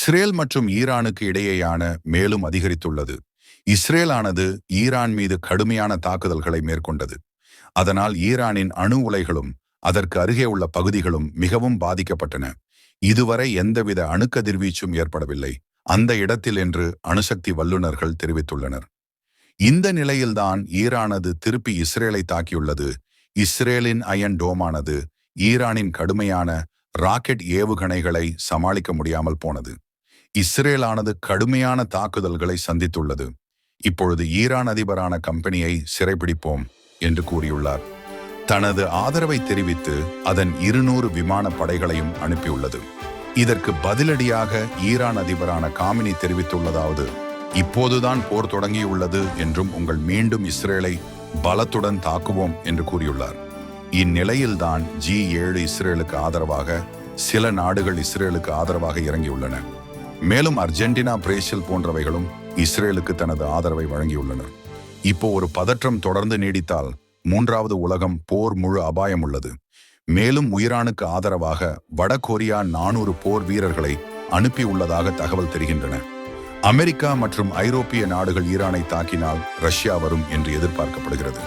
Israel மற்றும் ஈரானுக்கு இடையேயான மேலும் அதிகரித்துள்ளது. இஸ்ரேலானது ஈரான் மீது கடுமையான தாக்குதல்களை மேற்கொண்டது. அதனால் ஈரானின் அணு உலைகளும் அதற்கு அருகே உள்ள பகுதிகளும் மிகவும் பாதிக்கப்பட்டன. இதுவரை எந்தவித அணுக்கதிர்வீச்சும் ஏற்படவில்லை அந்த இடத்தில் என்று அணுசக்தி வல்லுநர்கள் தெரிவித்துள்ளனர். இந்த நிலையில்தான் ஈரானது திருப்பி இஸ்ரேலை தாக்கியுள்ளது. இஸ்ரேலின் அயன் டோமானது ஈரானின் கடுமையான ராக்கெட் ஏவுகணைகளை சமாளிக்க முடியாமல் போனது. இஸ்ரேலானது கடுமையான தாக்குதல்களை சந்தித்துள்ளது. இப்பொழுது ஈரான் அதிபரான கம்பெனியை சிறைபிடிப்போம் என்று கூறியுள்ளார். தனது ஆதரவை தெரிவித்து அதன் 200 விமான படைகளையும் அனுப்பியுள்ளது. இதற்கு பதிலடியாக ஈரான் அதிபரான காமினி தெரிவித்துள்ளதாவது, இப்போதுதான் போர் தொடங்கியுள்ளது என்றும் உங்கள் மீண்டும் இஸ்ரேலை பலத்துடன் தாக்குவோம் என்று கூறியுள்ளார். இந்நிலையில்தான் G7 இஸ்ரேலுக்கு ஆதரவாக சில நாடுகள் இஸ்ரேலுக்கு ஆதரவாக இறங்கியுள்ளன. மேலும் அர்ஜென்டினா, பிரேசில் போன்றவைகளும் இஸ்ரேலுக்கு தனது ஆதரவை வழங்கியுள்ளனர். இப்போ ஒரு பதற்றம் தொடர்ந்து நீடித்தால் 3வது உலகம் போர் முழு அபாயம் உள்ளது. மேலும் ஈரானுக்கு ஆதரவாக வடகொரியா 400 போர் வீரர்களை அனுப்பியுள்ளதாக தகவல் தெரிகின்றன. அமெரிக்கா மற்றும் ஐரோப்பிய நாடுகள் ஈரானை தாக்கினால் ரஷ்யா வரும் என்று எதிர்பார்க்கப்படுகிறது.